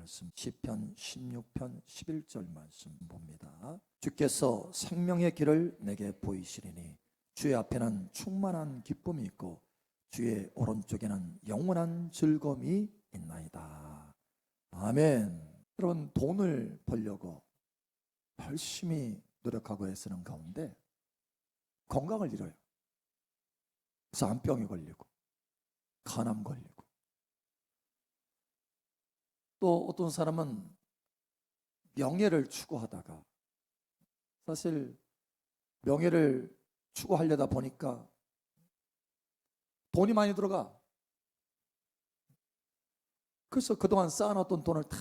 말씀 시편 16편 11절 말씀 봅니다. 주께서 생명의 길을 내게 보이시리니 주의 앞에는 충만한 기쁨이 있고 주의 오른쪽에는 영원한 즐거움이 있나이다. 아멘. 여러분, 돈을 벌려고 열심히 노력하고 애쓰는 가운데 건강을 잃어요. 그래서 암병이 걸리고 간암 걸리고, 또 어떤 사람은 명예를 추구하다가 사실 명예를 추구하려다 보니까 돈이 많이 들어가. 그래서 그동안 쌓아놨던 돈을 다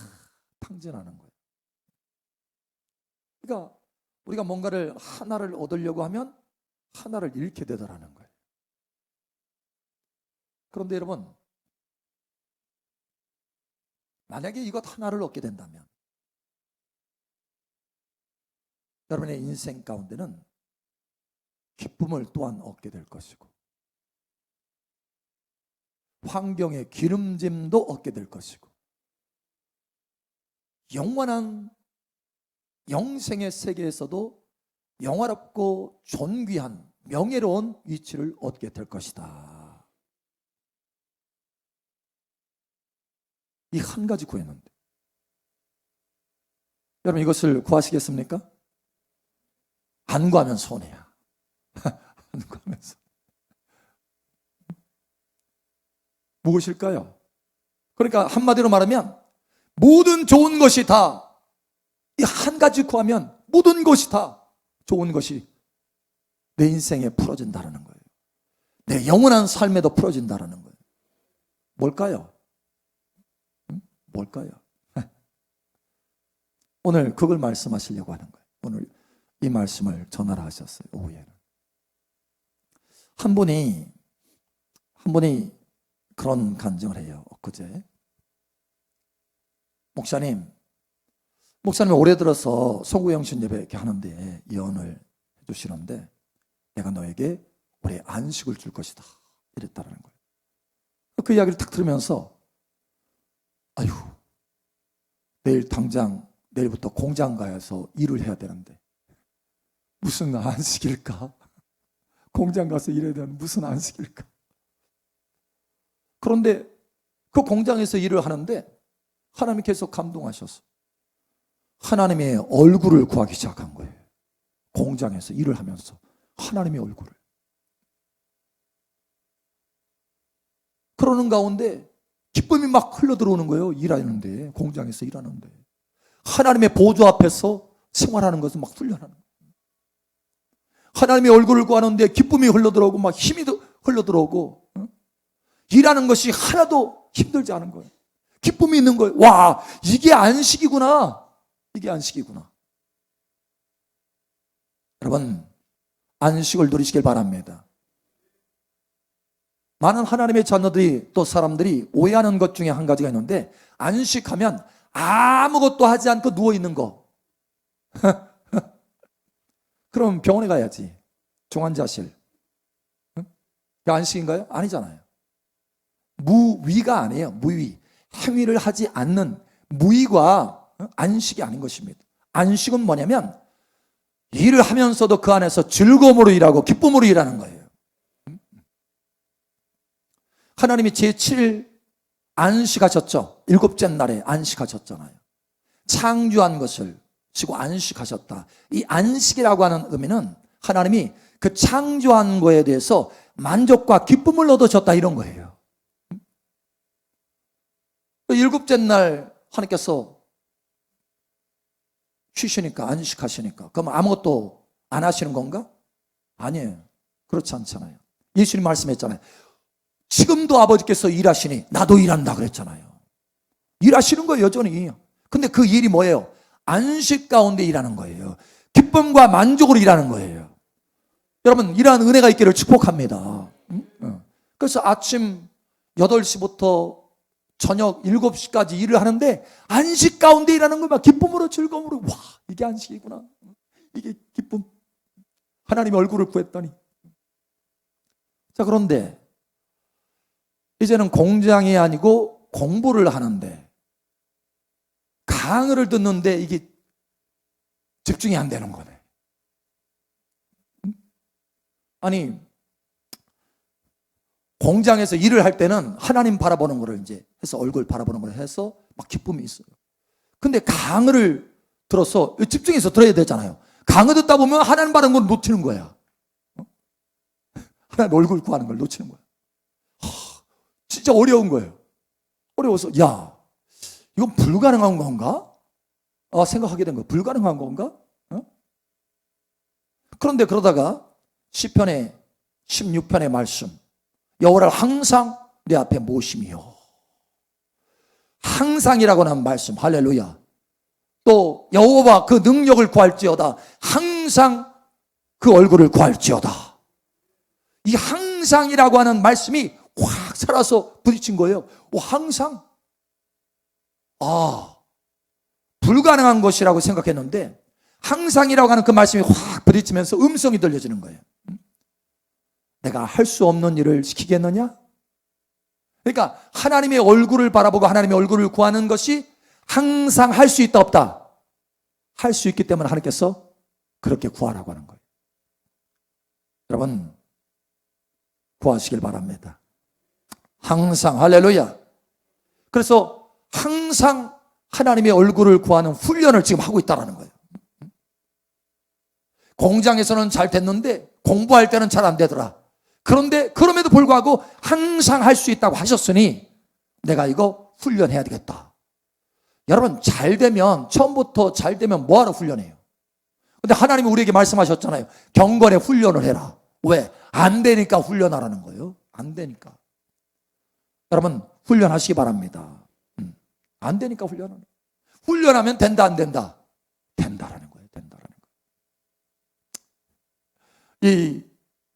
탕진하는 거예요. 그러니까 우리가 뭔가를 하나를 얻으려고 하면 하나를 잃게 되더라는 거예요. 그런데 여러분, 만약에 이것 하나를 얻게 된다면 여러분의 인생 가운데는 기쁨을 또한 얻게 될 것이고 환경의 기름짐도 얻게 될 것이고 영원한 영생의 세계에서도 영화롭고 존귀한 명예로운 위치를 얻게 될 것이다. 이 한 가지 구했는데 여러분, 이것을 구하시겠습니까? 안 구하면 손해야. 안 구하면 손해. 무엇일까요? 그러니까 한마디로 말하면 모든 좋은 것이 다 이 한 가지 구하면 모든 것이 다 좋은 것이 내 인생에 풀어진다는 거예요. 내 영원한 삶에도 풀어진다는 거예요. 뭘까요? 뭘까요? 오늘 그걸 말씀하시려고 하는 거예요. 오늘 이 말씀을 전하라 하셨어요. 오후에는 한 분이 그런 간증을 해요. 엊그제 목사님 올해 들어서 소구영신 예배 이렇게 하는데 예언을 해주시는데 내가 너에게 올해 안식을 줄 것이다 이랬다는 거예요. 그 이야기를 딱 들으면서 아유, 내일부터 공장 가서 일을 해야 되는데 무슨 안식일까? 공장 가서 일해야 되는 무슨 안식일까? 그런데 그 공장에서 일을 하는데 하나님이 계속 감동하셔서 하나님의 얼굴을 구하기 시작한 거예요. 공장에서 일을 하면서 하나님의 얼굴을. 그러는 가운데 기쁨이 막 흘러들어오는 거예요. 일하는데, 공장에서 일하는데 하나님의 보좌 앞에서 생활하는 것을 막 훈련하는 거예요. 하나님의 얼굴을 구하는데 기쁨이 흘러들어오고 막 힘이 흘러들어오고, 일하는 것이 하나도 힘들지 않은 거예요. 기쁨이 있는 거예요. 와, 이게 안식이구나. 이게 안식이구나. 여러분, 안식을 누리시길 바랍니다. 많은 하나님의 자녀들이, 또 사람들이 오해하는 것 중에 한 가지가 있는데, 안식하면 아무것도 하지 않고 누워있는 거. 그럼 병원에 가야지. 중환자실. 그 안식인가요? 아니잖아요. 무위가 아니에요. 무위. 행위를 하지 않는 무위가 안식이 아닌 것입니다. 안식은 뭐냐면 일을 하면서도 그 안에서 즐거움으로 일하고 기쁨으로 일하는 거예요. 하나님이 제7일 안식하셨죠. 일곱째 날에 안식하셨잖아요. 창조한 것을 쉬고 안식하셨다. 이 안식이라고 하는 의미는 하나님이 그 창조한 거에 대해서 만족과 기쁨을 얻으셨다 이런 거예요. 일곱째 날 하나님께서 쉬시니까, 안식하시니까 그럼 아무것도 안 하시는 건가? 아니에요. 그렇지 않잖아요. 예수님 말씀했잖아요. 지금도 아버지께서 일하시니 나도 일한다 그랬잖아요. 일하시는 거예요, 여전히. 근데 그 일이 뭐예요? 안식 가운데 일하는 거예요. 기쁨과 만족으로 일하는 거예요. 여러분, 이러한 은혜가 있기를 축복합니다. 그래서 아침 8시부터 저녁 7시까지 일을 하는데 안식 가운데 일하는 거 막 기쁨으로 즐거움으로, 와, 이게 안식이구나. 이게 기쁨. 하나님의 얼굴을 구했더니. 자, 그런데 이제는 공장이 아니고 공부를 하는데 강의를 듣는데 이게 집중이 안 되는 거네. 아니, 공장에서 일을 할 때는 하나님 바라보는 거를 이제 해서 얼굴 바라보는 걸 해서 막 기쁨이 있어요. 근데 강의를 들어서 집중해서 들어야 되잖아요. 강의 듣다 보면 하나님 바라는 걸 놓치는 거야. 하나님 얼굴 구하는 걸 놓치는 거야. 진짜 어려운 거예요. 어려워서 야, 이건 불가능한 건가? 생각하게 된 거예요. 불가능한 건가? 그런데 그러다가 시편의 16편의 말씀, 여호와를 항상 내 앞에 모심이요. 항상이라고 하는 말씀, 할렐루야. 또 여호와 그 능력을 구할지어다. 항상 그 얼굴을 구할지어다. 이 항상이라고 하는 말씀이 확 살아서 부딪힌 거예요. 항상. 불가능한 것이라고 생각했는데 항상이라고 하는 그 말씀이 확 부딪히면서 음성이 들려지는 거예요. 내가 할 수 없는 일을 시키겠느냐? 그러니까 하나님의 얼굴을 바라보고 하나님의 얼굴을 구하는 것이 항상 할 수 있다 없다? 할 수 있기 때문에 하나님께서 그렇게 구하라고 하는 거예요. 여러분, 구하시길 바랍니다. 항상, 할렐루야. 그래서 항상 하나님의 얼굴을 구하는 훈련을 지금 하고 있다는 거예요. 공장에서는 잘 됐는데 공부할 때는 잘 안 되더라. 그런데 그럼에도 불구하고 항상 할 수 있다고 하셨으니 내가 이거 훈련해야 되겠다. 여러분, 잘 되면, 처음부터 잘 되면 뭐하러 훈련해요? 근데 하나님이 우리에게 말씀하셨잖아요. 경건의 훈련을 해라. 왜? 안 되니까 훈련하라는 거예요. 안 되니까. 여러분, 훈련하시기 바랍니다. 안 되니까 훈련하는 거예요. 훈련하면 된다 안 된다? 된다라는 거예요. 된다라는 거예요. 이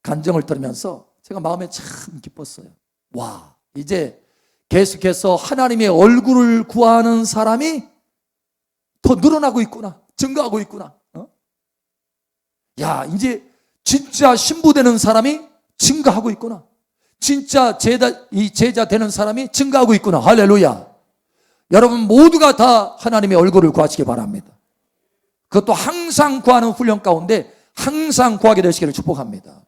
간증을 들으면서 제가 마음에 참 기뻤어요. 와, 이제 계속해서 하나님의 얼굴을 구하는 사람이 더 늘어나고 있구나. 증가하고 있구나. 야, 이제 진짜 신부되는 사람이 증가하고 있구나. 진짜 제자 되는 사람이 증가하고 있구나. 할렐루야. 여러분 모두가 다 하나님의 얼굴을 구하시기 바랍니다. 그것도 항상 구하는 훈련 가운데 항상 구하게 되시기를 축복합니다.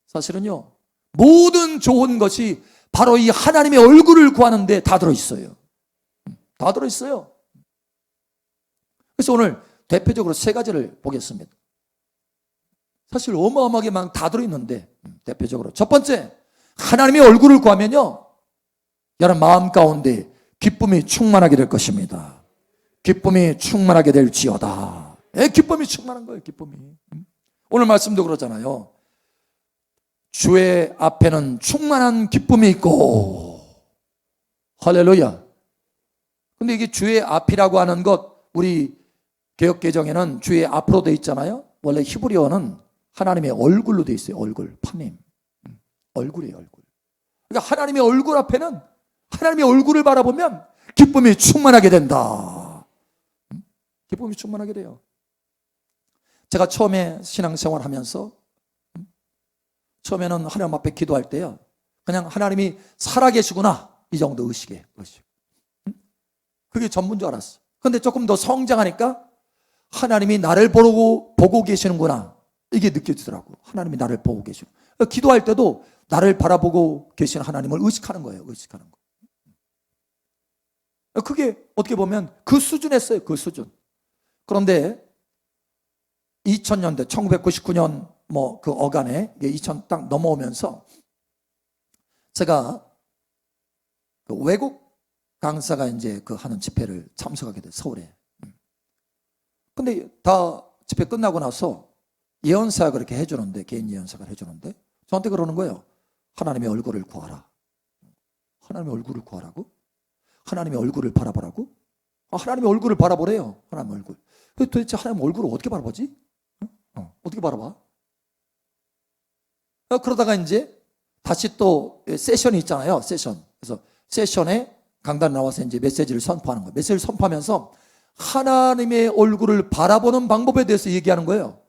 사실은요, 모든 좋은 것이 바로 이 하나님의 얼굴을 구하는데 다 들어있어요. 다 들어있어요. 그래서 오늘 대표적으로 세 가지를 보겠습니다. 사실 어마어마하게 막 다 들어있는데 대표적으로 첫 번째, 하나님의 얼굴을 구하면요, 여러분 마음 가운데 기쁨이 충만하게 될 것입니다. 기쁨이 충만하게 될지어다. 기쁨이 충만한 거예요. 기쁨이. 오늘 말씀도 그러잖아요. 주의 앞에는 충만한 기쁨이 있고, 할렐루야. 근데 이게 주의 앞이라고 하는 것, 우리 개역개정에는 주의 앞으로 돼 있잖아요. 원래 히브리어는 하나님의 얼굴로 돼 있어요. 얼굴, 파님. 얼굴이에요, 얼굴. 그러니까 하나님의 얼굴 앞에는, 하나님의 얼굴을 바라보면 기쁨이 충만하게 된다. 기쁨이 충만하게 돼요. 제가 처음에 신앙생활 하면서 처음에는 하나님 앞에 기도할 때요, 그냥 하나님이 살아계시구나, 이 정도 의식이에요. 의식. 그게 전부인 줄 알았어. 그런데 조금 더 성장하니까 하나님이 나를 보고 계시는구나, 이게 느껴지더라고. 하나님이 나를 보고 계시고, 기도할 때도 나를 바라보고 계시는 하나님을 의식하는 거예요. 의식하는 거. 그게 어떻게 보면 그 수준이었어요. 그 수준. 그런데 2000년대 1999년 그 어간에 2000 딱 넘어오면서 제가 그 외국 강사가 이제 그 하는 집회를 참석하게 돼, 서울에. 근데 다 집회 끝나고 나서 예언사가 그렇게 해주는데, 개인 예언사가 해주는데 저한테 그러는 거예요. 하나님의 얼굴을 구하라. 하나님의 얼굴을 구하라고? 하나님의 얼굴을 바라보라고? 하나님의 얼굴을 바라보래요. 하나님의 얼굴. 도대체 하나님의 얼굴을 어떻게 바라보지? 어떻게 바라봐? 그러다가 이제 다시 또 세션이 있잖아요. 세션. 그래서 세션에 강단에 나와서 이제 메시지를 선포하는 거예요. 메시지를 선포하면서 하나님의 얼굴을 바라보는 방법에 대해서 얘기하는 거예요.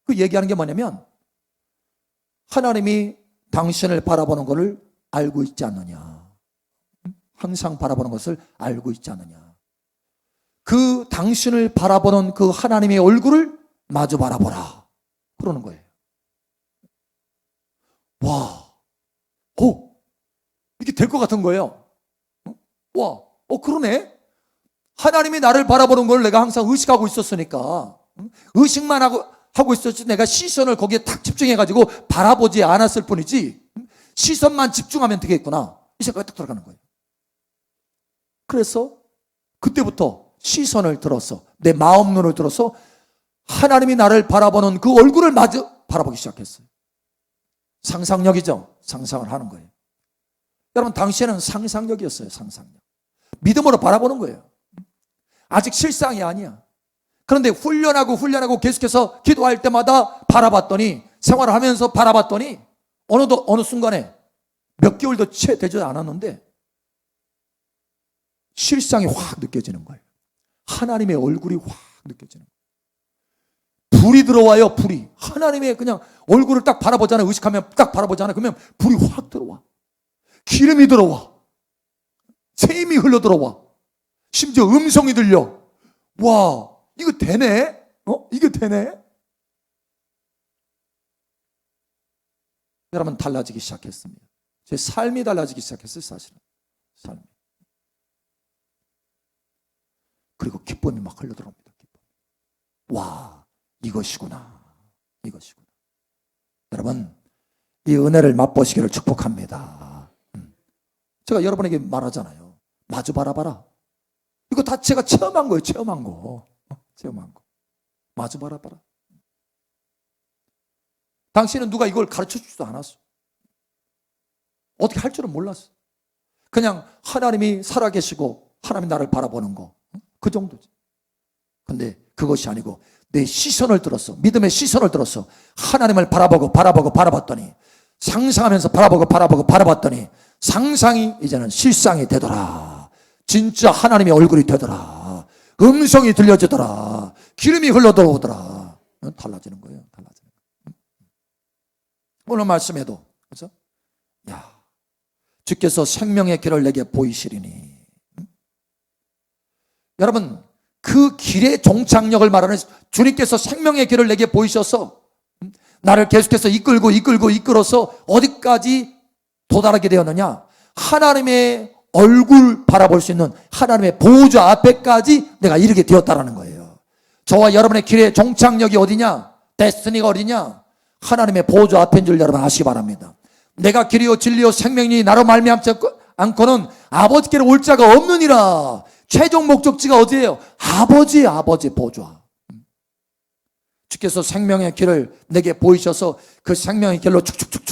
그 얘기하는 게 뭐냐면, 하나님이 당신을 바라보는 것을 알고 있지 않느냐. 항상 바라보는 것을 알고 있지 않느냐. 그 당신을 바라보는 그 하나님의 얼굴을 마주 바라보라. 그러는 거예요. 와, 이게 될 것 같은 거예요. 와, 그러네. 하나님이 나를 바라보는 걸 내가 항상 의식하고 있었으니까, 의식만 하고 있었지 내가 시선을 거기에 탁 집중해가지고 바라보지 않았을 뿐이지, 시선만 집중하면 되겠구나, 이 생각이 딱 들어가는 거예요. 그래서 그때부터 시선을 들어서, 내 마음 눈을 들어서 하나님이 나를 바라보는 그 얼굴을 마주 바라보기 시작했어요. 상상력이죠. 상상을 하는 거예요. 여러분, 당시에는 상상력이었어요. 상상력. 믿음으로 바라보는 거예요. 아직 실상이 아니야. 그런데 훈련하고 계속해서 기도할 때마다 바라봤더니, 생활을 하면서 바라봤더니 어느 순간에 몇 개월도 채 되지 않았는데 실상이 확 느껴지는 거예요. 하나님의 얼굴이 확 느껴지는 거예요. 불이 들어와요. 불이. 하나님의 그냥 얼굴을 딱 바라보잖아요. 의식하면 딱 바라보잖아요. 그러면 불이 확 들어와. 기름이 들어와. 샘이 흘러 들어와. 심지어 음성이 들려. 와, 이거 되네? 이거 되네? 여러분, 달라지기 시작했습니다. 제 삶이 달라지기 시작했어요, 사실은. 삶이. 그리고 기쁨이 막 흘러 들어옵니다. 기쁨. 와, 이것이구나. 이것이구나. 여러분, 이 은혜를 맛보시기를 축복합니다. 제가 여러분에게 말하잖아요. 마주 바라봐라. 이거 다 제가 체험한 거예요. 체험한 거. 마주 바라봐라. 당신은 누가 이걸 가르쳐 주지도 않았어. 어떻게 할 줄은 몰랐어. 그냥 하나님이 살아계시고 하나님이 나를 바라보는 거, 그 정도지. 근데 그것이 아니고 내 시선을 들었어. 믿음의 시선을 들었어. 하나님을 바라봤더니, 상상하면서 바라봤더니 상상이 이제는 실상이 되더라. 진짜 하나님의 얼굴이 되더라. 음성이 들려지더라. 기름이 흘러들어오더라. 달라지는 거예요. 달라지는 거예요. 오늘 말씀에도, 그렇죠? 야, 주께서 생명의 길을 내게 보이시리니. 여러분, 그 길의 종착역을 말하는, 주님께서 생명의 길을 내게 보이셔서 나를 계속해서 이끌어서 어디까지 도달하게 되었느냐? 하나님의 얼굴 바라볼 수 있는 하나님의 보좌 앞에까지 내가 이르게 되었다라는 거예요. 저와 여러분의 길의 종착역이 어디냐? 데스티니가 어디냐? 하나님의 보좌 앞인 줄 여러분 아시기 바랍니다. 내가 길이요 진리요 생명이 나로 말미암지 않고는 아버지께로 올 자가 없느니라. 최종 목적지가 어디예요? 아버지 보좌. 주께서 생명의 길을 내게 보이셔서 그 생명의 길로 축축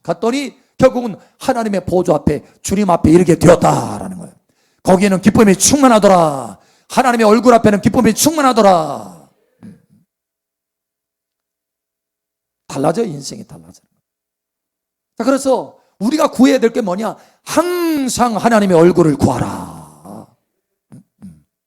갔더니 결국은 하나님의 보좌 앞에, 주님 앞에 이르게 되었다라는 거예요. 거기에는 기쁨이 충만하더라. 하나님의 얼굴 앞에는 기쁨이 충만하더라. 달라져. 인생이 달라져요. 자, 그래서 우리가 구해야 될 게 뭐냐? 항상 하나님의 얼굴을 구하라.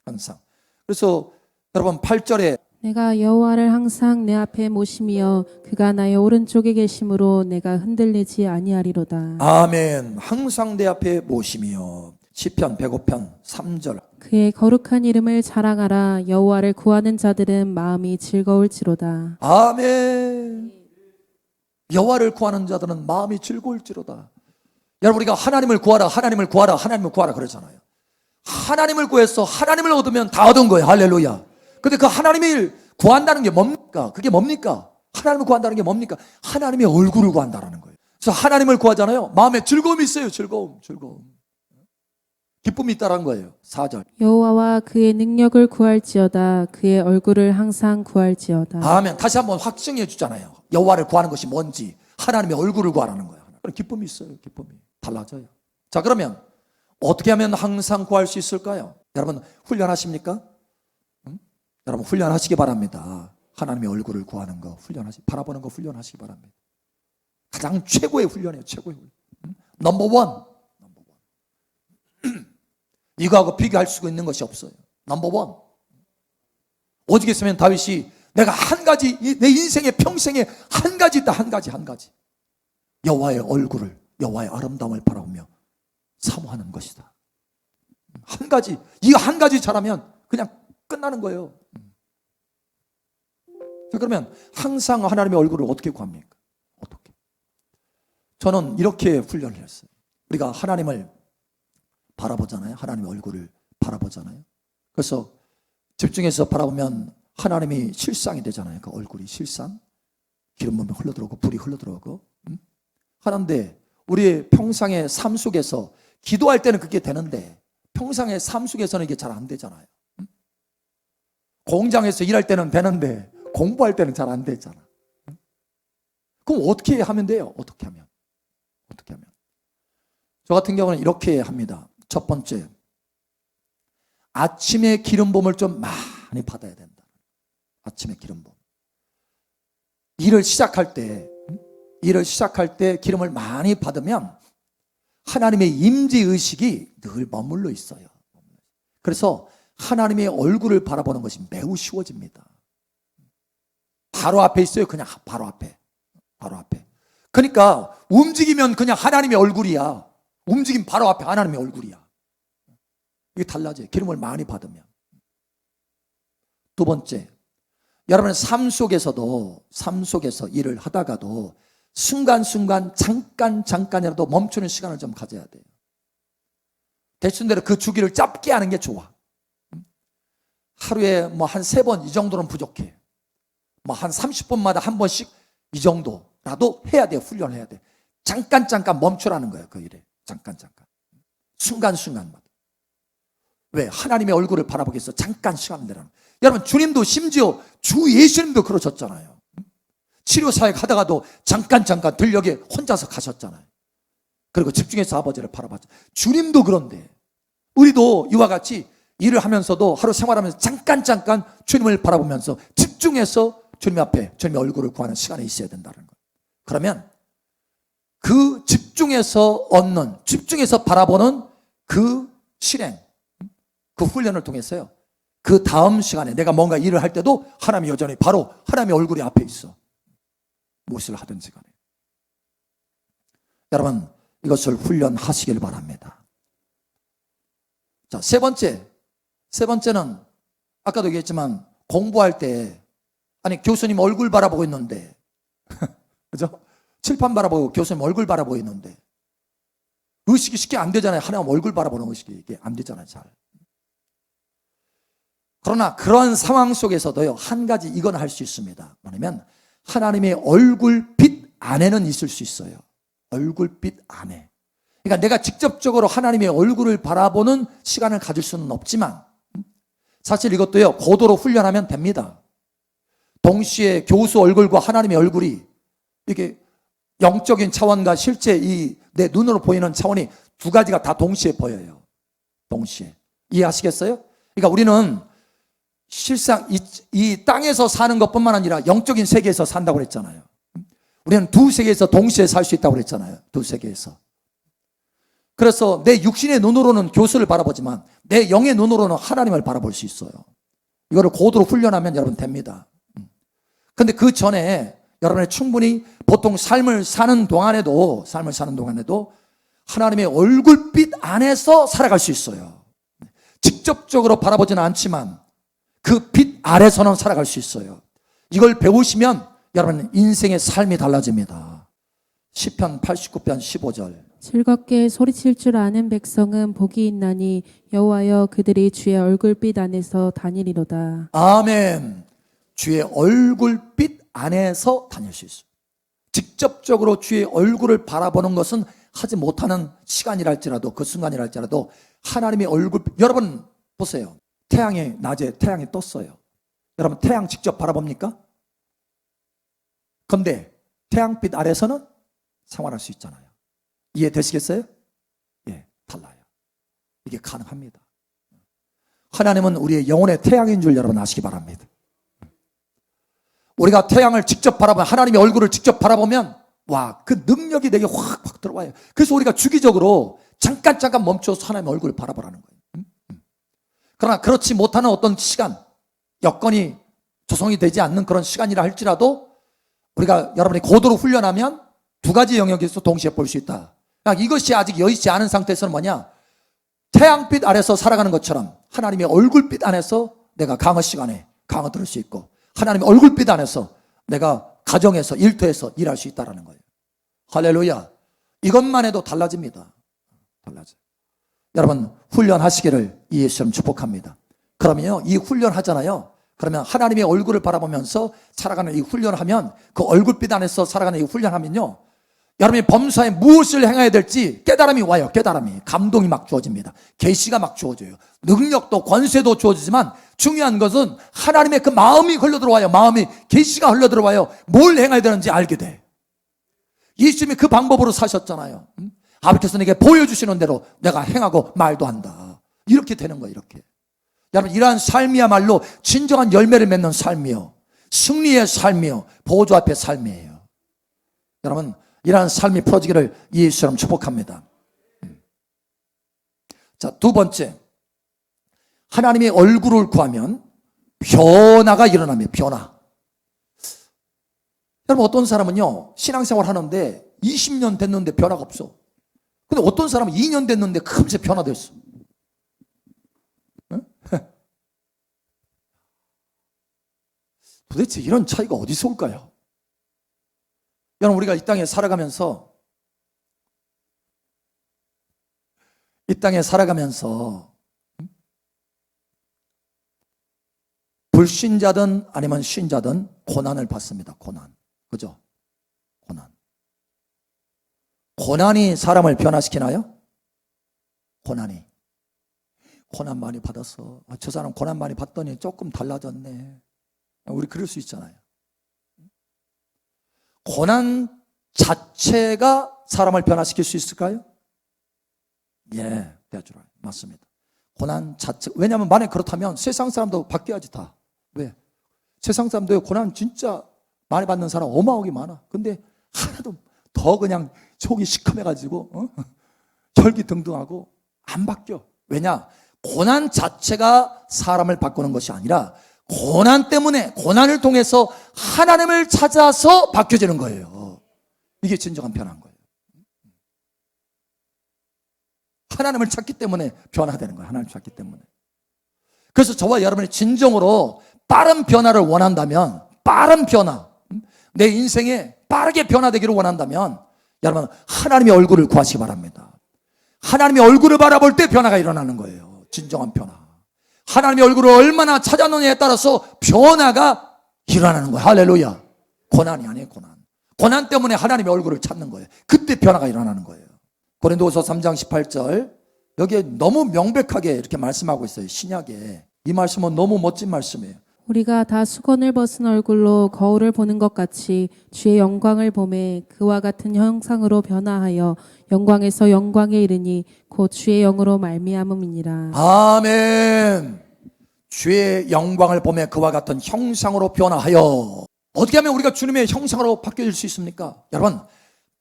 항상. 그래서 여러분 8절에 내가 여호와를 항상 내 앞에 모심이여 그가 나의 오른쪽에 계심으로 내가 흔들리지 아니하리로다. 아멘. 항상 내 앞에 모심이여. 시편 105편 3절. 그의 거룩한 이름을 자랑하라. 여호와를 구하는 자들은 마음이 즐거울지로다. 아멘. 여호와를 구하는 자들은 마음이 즐거울지로다. 여러분, 우리가 하나님을 구하라 그러잖아요. 하나님을 구해서 하나님을 얻으면 다 얻은 거예요. 할렐루야. 근데 그 하나님을 구한다는 게 뭡니까? 그게 뭡니까? 하나님을 구한다는 게 뭡니까? 하나님의 얼굴을 구한다는 거예요. 그래서 하나님을 구하잖아요. 마음에 즐거움이 있어요. 즐거움. 기쁨이 있다는 거예요. 4절. 여호와와 그의 능력을 구할지어다. 그의 얼굴을 항상 구할지어다. 아멘. 다시 한번 확증해 주잖아요. 여호와를 구하는 것이 뭔지. 하나님의 얼굴을 구하라는 거예요. 그럼 기쁨이 있어요. 기쁨이. 달라져요. 자, 그러면 어떻게 하면 항상 구할 수 있을까요? 여러분, 훈련하십니까? 여러분, 훈련하시기 바랍니다. 하나님의 얼굴을 구하는 거 바라보는 거 훈련하시기 바랍니다. 가장 최고의 훈련이에요. 최고의 훈련. 넘버 원. 이거하고 비교할 수 있는 것이 없어요. 넘버 원. 오직 있으면 다윗이 내가 한 가지, 내 인생의 평생에 한 가지 있다. 한 가지. 여호와의 얼굴을, 여호와의 아름다움을 바라보며 사모하는 것이다. 한 가지. 이거 한 가지 잘하면 그냥 끝나는 거예요. 그러면 항상 하나님의 얼굴을 어떻게 구합니까? 어떻게? 저는 이렇게 훈련을 했어요. 우리가 하나님을 바라보잖아요. 하나님의 얼굴을 바라보잖아요. 그래서 집중해서 바라보면 하나님이 실상이 되잖아요. 그 얼굴이 실상. 기름 부음이 흘러들어오고 불이 흘러들어오고. 하는데 우리의 평상의 삶 속에서 기도할 때는 그게 되는데 평상의 삶 속에서는 이게 잘 안 되잖아요. 공장에서 일할 때는 되는데 공부할 때는 잘 안 되잖아. 그럼 어떻게 하면 돼요? 어떻게 하면? 저 같은 경우는 이렇게 합니다. 첫 번째, 아침에 기름 부음을 좀 많이 받아야 된다. 아침에 기름 부음. 일을 시작할 때 기름을 많이 받으면 하나님의 임재 의식이 늘 머물러 있어요. 그래서 하나님의 얼굴을 바라보는 것이 매우 쉬워집니다. 바로 앞에 있어요. 그냥 바로 앞에. 그러니까 움직이면 그냥 하나님의 얼굴이야. 움직이면 바로 앞에 하나님의 얼굴이야. 이게 달라져요. 기름을 많이 받으면. 두 번째, 여러분의 삶 속에서 일을 하다가도 순간순간 잠깐이라도 멈추는 시간을 좀 가져야 돼요. 대충대로 그 주기를 짧게 하는 게 좋아. 하루에 뭐 한 3번 이 정도는 부족해. 뭐 한 30분마다 한 번씩 이 정도라도 해야 돼. 훈련해야 돼. 잠깐 멈추라는 거예요. 그 일에. 잠깐. 순간순간마다. 왜? 하나님의 얼굴을 바라보기 위해서 잠깐 시간을 내라는 거예요. 여러분, 주님도 심지어 주 예수님도 그러셨잖아요. 치료사역 하다가도 잠깐 들녘에 혼자서 가셨잖아요. 그리고 집중해서 아버지를 바라봤죠. 주님도 그런데 우리도 이와 같이 일을 하면서도 하루 생활하면서 잠깐 주님을 바라보면서 집중해서 주님 앞에 주님의 얼굴을 구하는 시간이 있어야 된다는 거예요. 그러면 그 집중해서 바라보는 그 실행, 그 훈련을 통해서요, 그 다음 시간에 내가 뭔가 일을 할 때도 하나님이 여전히 바로 하나님의 얼굴이 앞에 있어. 무엇을 하든지 간에. 여러분, 이것을 훈련하시길 바랍니다. 자, 세 번째는 아까도 얘기했지만 공부할 때, 아니 교수님 얼굴 바라보고 있는데 그죠? 칠판 바라보고 교수님 얼굴 바라보고 있는데 의식이 쉽게 안 되잖아요. 하나님 얼굴 바라보는 의식이 이게 안 되잖아요. 잘. 그러나 그런 상황 속에서도요, 한 가지 이건 할 수 있습니다. 뭐냐면 하나님의 얼굴빛 안에는 있을 수 있어요. 얼굴빛 안에. 그러니까 내가 직접적으로 하나님의 얼굴을 바라보는 시간을 가질 수는 없지만 사실 이것도요, 고도로 훈련하면 됩니다. 동시에 교수 얼굴과 하나님의 얼굴이 이게 영적인 차원과 실제 내 눈으로 보이는 차원이 두 가지가 다 동시에 보여요. 동시에. 이해하시겠어요? 그러니까 우리는 실상 이 땅에서 사는 것뿐만 아니라 영적인 세계에서 산다고 그랬잖아요. 우리는 두 세계에서 동시에 살 수 있다고 그랬잖아요. 두 세계에서. 그래서 내 육신의 눈으로는 교수를 바라보지만 내 영의 눈으로는 하나님을 바라볼 수 있어요. 이거를 고도로 훈련하면 여러분 됩니다. 근데 그 전에 여러분이 충분히 보통 삶을 사는 동안에도 하나님의 얼굴빛 안에서 살아갈 수 있어요. 직접적으로 바라보지는 않지만 그 빛 아래서는 살아갈 수 있어요. 이걸 배우시면 여러분 인생의 삶이 달라집니다. 시편 89편 15절. 즐겁게 소리칠 줄 아는 백성은 복이 있나니 여호와여 그들이 주의 얼굴빛 안에서 다니리로다. 아멘. 주의 얼굴빛 안에서 다닐 수 있어요. 직접적으로 주의 얼굴을 바라보는 것은 하지 못하는 시간이랄지라도 그 순간이랄지라도 하나님의 얼굴, 여러분 보세요. 낮에 태양이 떴어요. 여러분 태양 직접 바라봅니까? 그런데 태양빛 아래서는 생활할 수 있잖아요. 이해되시겠어요? 예, 달라요. 이게 가능합니다. 하나님은 우리의 영혼의 태양인 줄 여러분 아시기 바랍니다. 우리가 태양을 직접 바라보면, 하나님의 얼굴을 직접 바라보면 와, 그 능력이 내게 확 들어와요. 그래서 우리가 주기적으로 잠깐 멈춰서 하나님의 얼굴을 바라보라는 거예요. 그러나 그렇지 못하는 어떤 시간, 여건이 조성이 되지 않는 그런 시간이라 할지라도 우리가 여러분이 고도로 훈련하면 두 가지 영역에서 동시에 볼 수 있다. 그러니까 이것이 아직 여의치 않은 상태에서는 뭐냐? 태양빛 아래서 살아가는 것처럼 하나님의 얼굴빛 안에서 내가 강어 시간에 강어 들을 수 있고, 하나님의 얼굴빛 안에서 내가 가정에서 일터에서 일할 수 있다는 거예요. 할렐루야. 이것만 해도 달라집니다. 달라져요. 여러분 훈련하시기를 예수님 축복합니다. 그러면요, 이 훈련하잖아요. 그러면 하나님의 얼굴을 바라보면서 살아가는 이 훈련하면, 그 얼굴빛 안에서 살아가는 이 훈련하면요, 여러분이 범사에 무엇을 행해야 될지 깨달음이 와요. 깨달음이, 감동이 막 주어집니다. 계시가 막 주어져요. 능력도 권세도 주어지지만 중요한 것은 하나님의 그 마음이 흘러들어와요. 마음이, 계시가 흘러들어와요. 뭘 행해야 되는지 알게 돼. 예수님이 그 방법으로 사셨잖아요. 아버지께서 내게 보여주시는 대로 내가 행하고 말도 한다. 이렇게 되는 거예요. 이렇게. 여러분 이러한 삶이야말로 진정한 열매를 맺는 삶이요, 승리의 삶이요, 보좌 앞의 삶이에요. 여러분 이러한 삶이 풀어지기를 예수처럼 축복합니다. 자, 두 번째, 하나님의 얼굴을 구하면 변화가 일어납니다. 변화. 여러분 어떤 사람은요, 신앙생활 하는데 20년 됐는데 변화가 없어. 근데 어떤 사람은 2년 됐는데 금세 변화됐어. 응? 도대체 이런 차이가 어디서 올까요? 여러분 우리가 이 땅에 살아가면서 불신자든 아니면 신자든 고난을 받습니다. 고난. 그죠? 고난이 사람을 변화시키나요? 고난 많이 받았어. 저 사람 고난 많이 받더니 조금 달라졌네. 우리 그럴 수 있잖아요. 고난 자체가 사람을 변화시킬 수 있을까요? 예, 대주라. 맞습니다. 고난 자체. 왜냐하면 만약 그렇다면 세상 사람도 바뀌어야지 다. 왜? 세상 사람도 고난 진짜 많이 받는 사람 어마어마하게 많아. 근데 하나도 더 그냥 속이 시커매가지고 절기등등하고 안 바뀌어. 왜냐? 고난 자체가 사람을 바꾸는 것이 아니라 고난 때문에, 고난을 통해서 하나님을 찾아서 바뀌어지는 거예요. 이게 진정한 변화인 거예요. 하나님을 찾기 때문에 변화되는 거예요. 하나님을 찾기 때문에. 그래서 저와 여러분이 진정으로 빠른 변화를 원한다면, 빠른 변화, 내 인생에 빠르게 변화되기를 원한다면 여러분 하나님의 얼굴을 구하시기 바랍니다. 하나님의 얼굴을 바라볼 때 변화가 일어나는 거예요. 진정한 변화. 하나님의 얼굴을 얼마나 찾아느냐에 따라서 변화가 일어나는 거예요. 할렐루야. 고난이 아니에요. 고난 때문에 하나님의 얼굴을 찾는 거예요. 그때 변화가 일어나는 거예요. 고린도후서 3장 18절, 여기에 너무 명백하게 이렇게 말씀하고 있어요. 신약에. 이 말씀은 너무 멋진 말씀이에요. 우리가 다 수건을 벗은 얼굴로 거울을 보는 것 같이 주의 영광을 보매 그와 같은 형상으로 변화하여 영광에서 영광에 이르니 곧 주의 영으로 말미암음이니라. 아멘. 주의 영광을 보매 그와 같은 형상으로 변화하여. 어떻게 하면 우리가 주님의 형상으로 바뀌어질 수 있습니까? 여러분,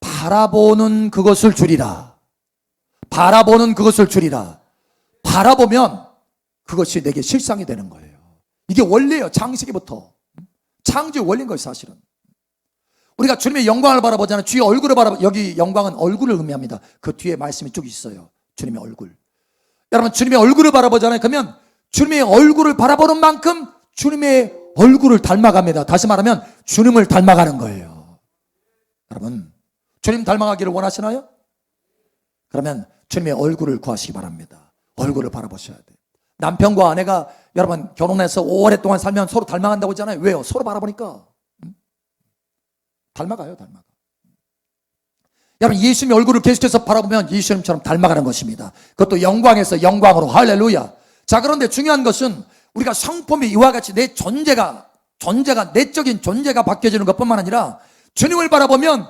바라보는 그것을 줄이라. 바라보는 그것을 줄이라. 바라보면 그것이 내게 실상이 되는 거예요. 이게 원리예요. 창세기부터. 창조의 원리인 거예요. 사실은 우리가 주님의 영광을 바라보잖아요. 주의 얼굴을 바라보. 여기 영광은 얼굴을 의미합니다. 그 뒤에 말씀이 쭉 있어요. 주님의 얼굴. 여러분 주님의 얼굴을 바라보잖아요. 그러면 주님의 얼굴을 바라보는 만큼 주님의 얼굴을 닮아갑니다. 다시 말하면 주님을 닮아가는 거예요. 여러분 주님 닮아가기를 원하시나요? 그러면 주님의 얼굴을 구하시기 바랍니다. 얼굴을 바라보셔야 돼요. 남편과 아내가 여러분 결혼해서 오랫동안 살면 서로 닮아간다고 하잖아요. 왜요? 서로 바라보니까. 닮아가요. 여러분 예수님의 얼굴을 계속해서 바라보면 예수님처럼 닮아가는 것입니다. 그것도 영광에서 영광으로. 할렐루야. 자, 그런데 중요한 것은 우리가 성품이 이와 같이 내 존재가 내적인 존재가 바뀌어지는 것뿐만 아니라 주님을 바라보면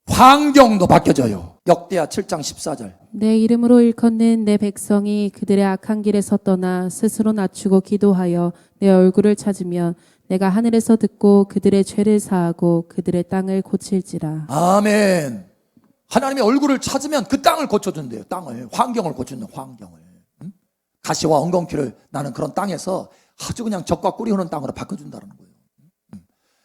환경도 바뀌어져요. 역대하 7장 14절. 내 이름으로 일컫는 내 백성이 그들의 악한 길에서 떠나 스스로 낮추고 기도하여 내 얼굴을 찾으면 내가 하늘에서 듣고 그들의 죄를 사하고 그들의 땅을 고칠지라. 아멘. 하나님의 얼굴을 찾으면 그 땅을 고쳐준대요. 땅을, 환경을 고쳐준다. 환경을. 가시와 엉겅퀴를 나는 그런 땅에서 아주 그냥 적과 꿀이 흐르는 땅으로 바꿔준다는 거예요.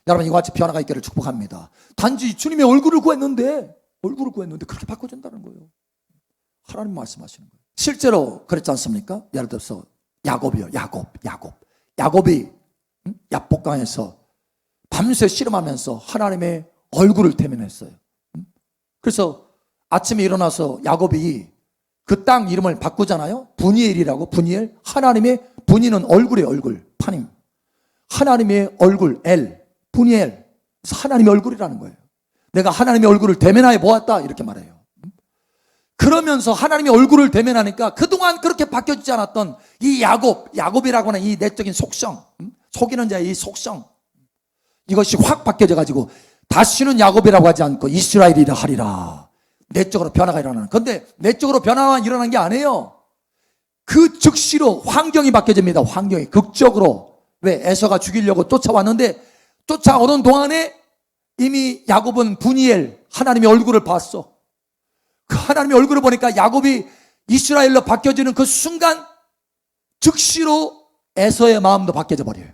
여러분 이와 같이 변화가 있기를 축복합니다. 단지 주님의 얼굴을 구했는데 그렇게 바꿔준다는 거예요. 하나님 말씀하시는 거예요. 실제로 그랬지 않습니까? 예를 들어서 야곱이요. 야곱이 야복강에서 밤새 씨름하면서 하나님의 얼굴을 대면했어요. 그래서 아침에 일어나서 야곱이 그 땅 이름을 바꾸잖아요. 분이엘이라고. 분이엘. 하나님의 분이는 얼굴의 얼굴. 파님. 하나님의 얼굴 엘. 분이엘. 그래서 하나님의 얼굴이라는 거예요. 내가 하나님의 얼굴을 대면하여 보았다 이렇게 말해요. 그러면서 하나님의 얼굴을 대면하니까 그동안 그렇게 바뀌어지지 않았던 이 야곱이라고 하는 이 내적인 속성, 속이는 자의 이 속성, 이것이 확 바뀌어져 가지고 다시는 야곱이라고 하지 않고 이스라엘이라 하리라. 내적으로 변화가 일어나는. 그런데 내적으로 변화가 일어난 게 아니에요. 그 즉시로 환경이 바뀌어집니다. 환경이 극적으로. 왜? 에서가 죽이려고 쫓아왔는데 쫓아오는 동안에 이미 야곱은 분이엘 하나님의 얼굴을 봤어. 그 하나님의 얼굴을 보니까 야곱이 이스라엘로 바뀌어지는 그 순간 즉시로 에서의 마음도 바뀌어져 버려요.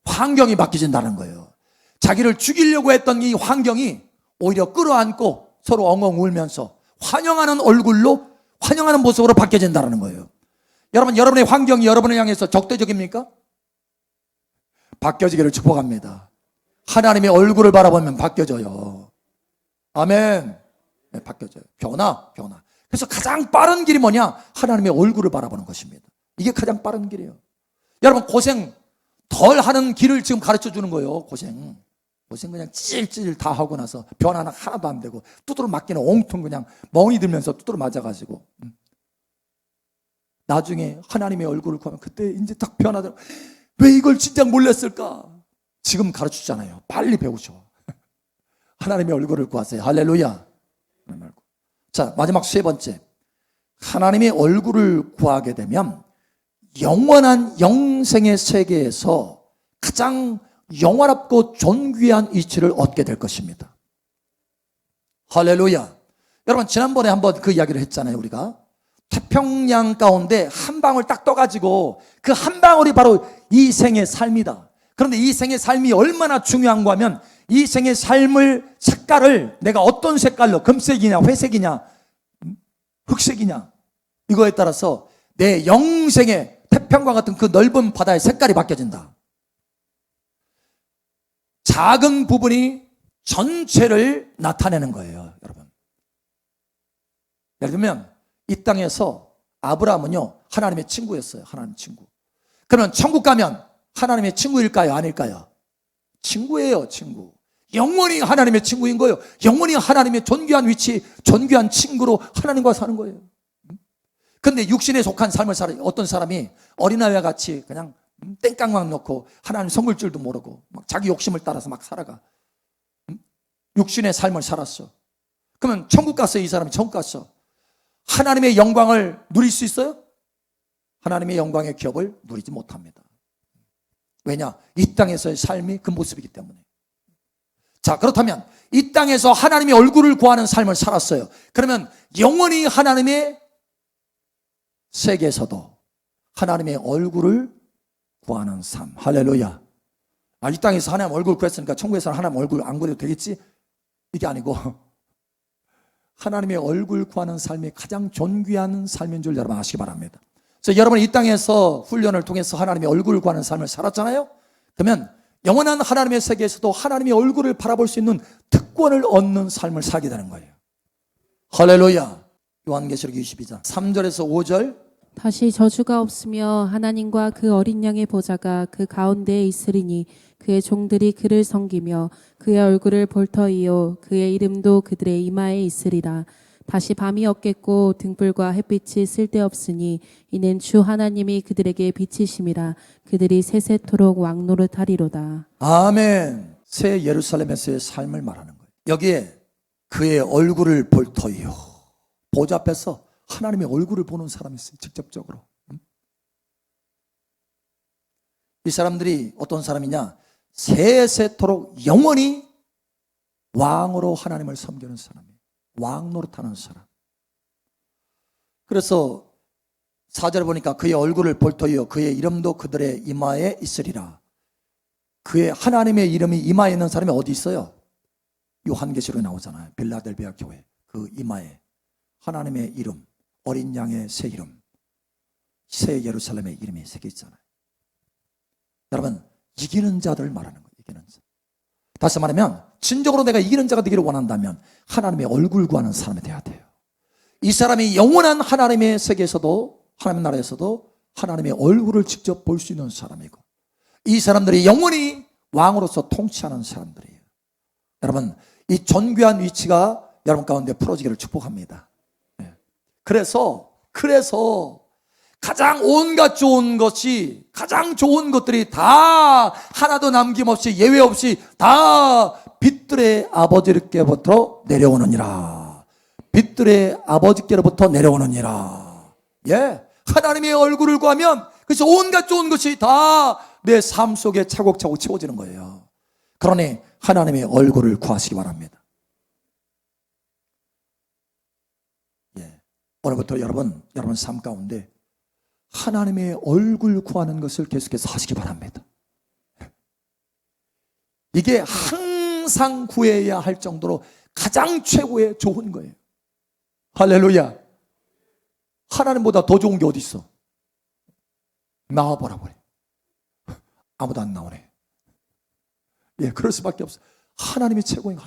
환경이 바뀌어진다는 거예요. 자기를 죽이려고 했던 이 환경이 오히려 끌어안고 서로 엉엉 울면서 환영하는 얼굴로, 환영하는 모습으로 바뀌어진다는 거예요. 여러분, 여러분의 환경이 여러분을 향해서 적대적입니까? 바뀌어지기를 축복합니다. 하나님의 얼굴을 바라보면 바뀌어져요. 아멘. 네, 바뀌어져요. 변화. 그래서 가장 빠른 길이 뭐냐? 하나님의 얼굴을 바라보는 것입니다. 이게 가장 빠른 길이에요. 여러분, 고생 덜 하는 길을 지금 가르쳐 주는 거예요. 고생 그냥 찔찔 다 하고 나서 변화는 하나도 안 되고 두드러 맞기는 옹통 그냥 멍이 들면서 두드러 맞아가지고 나중에 하나님의 얼굴을 구하면 그때 이제 딱 변화되고, 왜 이걸 진작 몰랐을까? 지금 가르치잖아요. 빨리 배우셔. 하나님의 얼굴을 구하세요. 할렐루야. 자, 마지막 세 번째. 하나님의 얼굴을 구하게 되면 영원한 영생의 세계에서 가장 영원하고 존귀한 위치를 얻게 될 것입니다. 할렐루야. 여러분, 지난번에 한번 그 이야기를 했잖아요. 우리가 태평양 가운데 한 방울 딱 떠가지고 그 한 방울이 바로 이 생의 삶이다. 그런데 이 생의 삶이 얼마나 중요한가 하면 이 생의 삶을 색깔을 내가 어떤 색깔로, 금색이냐 회색이냐 흑색이냐, 이거에 따라서 내 영생의 태평과 같은 그 넓은 바다의 색깔이 바뀌어진다. 작은 부분이 전체를 나타내는 거예요, 여러분. 예를 들면 이 땅에서 아브라함은요 하나님의 친구였어요. 하나님의 친구. 그러면 천국 가면 하나님의 친구일까요? 아닐까요? 친구예요, 친구. 영원히 하나님의 친구인 거예요. 영원히 하나님의 존귀한 위치, 존귀한 친구로 하나님과 사는 거예요. 근데 육신에 속한 삶을 살아요. 어떤 사람이 어린아이와 같이 그냥 땡깡만 놓고 하나님 섬길 줄도 모르고 막 자기 욕심을 따라서 막 살아가. 육신의 삶을 살았어. 그러면 천국 갔어요. 이 사람이 천국 갔어. 하나님의 영광을 누릴 수 있어요? 하나님의 영광의 기업을 누리지 못합니다. 왜냐? 이 땅에서의 삶이 그 모습이기 때문에. 자, 그렇다면 이 땅에서 하나님의 얼굴을 구하는 삶을 살았어요. 그러면 영원히 하나님의 세계에서도 하나님의 얼굴을 구하는 삶. 할렐루야. 이 땅에서 하나님 얼굴 구했으니까 천국에서는 하나님 얼굴 안 구해도 되겠지? 이게 아니고 하나님의 얼굴 구하는 삶이 가장 존귀한 삶인 줄 여러분 아시기 바랍니다. 그래서 여러분 이 땅에서 훈련을 통해서 하나님의 얼굴을 구하는 삶을 살았잖아요. 그러면 영원한 하나님의 세계에서도 하나님의 얼굴을 바라볼 수 있는 특권을 얻는 삶을 살게 되는 거예요. 할렐루야. 요한계시록 22장 3절에서 5절. 다시 저주가 없으며 하나님과 그 어린 양의 보좌가 그 가운데에 있으리니 그의 종들이 그를 섬기며 그의 얼굴을 볼 터이요 그의 이름도 그들의 이마에 있으리라. 다시 밤이 없겠고 등불과 햇빛이 쓸데없으니 이는 주 하나님이 그들에게 빛이심이라. 그들이 세세토록 왕노릇하리로다. 아멘. 새 예루살렘에서의 삶을 말하는 거예요. 여기에 그의 얼굴을 볼 터이요. 보좌 앞에서 하나님의 얼굴을 보는 사람이 있어요. 직접적으로. 이 사람들이 어떤 사람이냐? 세세토록 영원히 왕으로 하나님을 섬기는 사람이에요. 왕 노릇하는 사람. 그래서 4절에 보니까 그의 얼굴을 볼 터이요 그의 이름도 그들의 이마에 있으리라. 그의 하나님의 이름이 이마에 있는 사람이 어디 있어요? 요한계시록에 나오잖아요. 빌라델비아 교회 그 이마에 하나님의 이름, 어린 양의 새 이름, 새 예루살렘의 이름이 새겨 있잖아요. 여러분, 이기는 자들 말하는 거예요. 이기는 자. 다시 말하면 진정으로 내가 이기는 자가 되기를 원한다면 하나님의 얼굴 구하는 사람이 돼야 돼요. 이 사람이 영원한 하나님의 세계에서도, 하나님의 나라에서도 하나님의 얼굴을 직접 볼 수 있는 사람이고, 이 사람들이 영원히 왕으로서 통치하는 사람들이에요. 여러분, 이 존귀한 위치가 여러분 가운데 풀어지기를 축복합니다. 그래서 가장 온갖 좋은 것이, 가장 좋은 것들이 다 하나도 남김없이 예외 없이 다 빛들의 아버지께로부터 내려오느니라. 빛들의 아버지께로부터 내려오느니라. 예, 하나님의 얼굴을 구하면 그래서 온갖 좋은 것이 다 내 삶 속에 차곡차곡 채워지는 거예요. 그러니 하나님의 얼굴을 구하시기 바랍니다. 예, 오늘부터 여러분 삶 가운데 하나님의 얼굴 구하는 것을 계속해서 하시기 바랍니다. 이게 항상 구해야 할 정도로 가장 최고의 좋은 거예요. 할렐루야. 하나님보다 더 좋은 게 어디 있어? 나와보라 그래. 아무도 안 나오네. 예, 그럴 수밖에 없어. 하나님이 최고인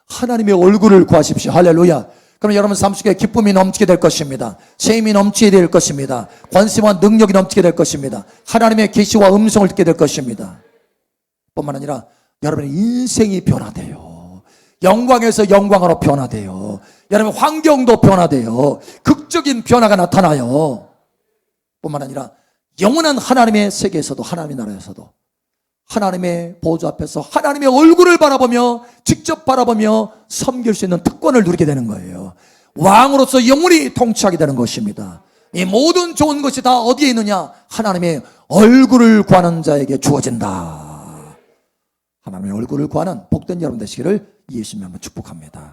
하나님의 얼굴을 구하십시오. 할렐루야. 그럼 여러분 삶 속에 기쁨이 넘치게 될 것입니다. 셈이 넘치게 될 것입니다. 관심과 능력이 넘치게 될 것입니다. 하나님의 계시와 음성을 듣게 될 것입니다. 뿐만 아니라 여러분의 인생이 변화돼요. 영광에서 영광으로 변화돼요. 여러분의 환경도 변화돼요. 극적인 변화가 나타나요. 뿐만 아니라 영원한 하나님의 세계에서도, 하나님의 나라에서도 하나님의 보좌 앞에서 하나님의 얼굴을 바라보며 직접 바라보며 섬길 수 있는 특권을 누리게 되는 거예요. 왕으로서 영원히 통치하게 되는 것입니다. 이 모든 좋은 것이 다 어디에 있느냐? 하나님의 얼굴을 구하는 자에게 주어진다. 하나님의 얼굴을 구하는 복된 여러분 되시기를 예수님의 이름으로 축복합니다.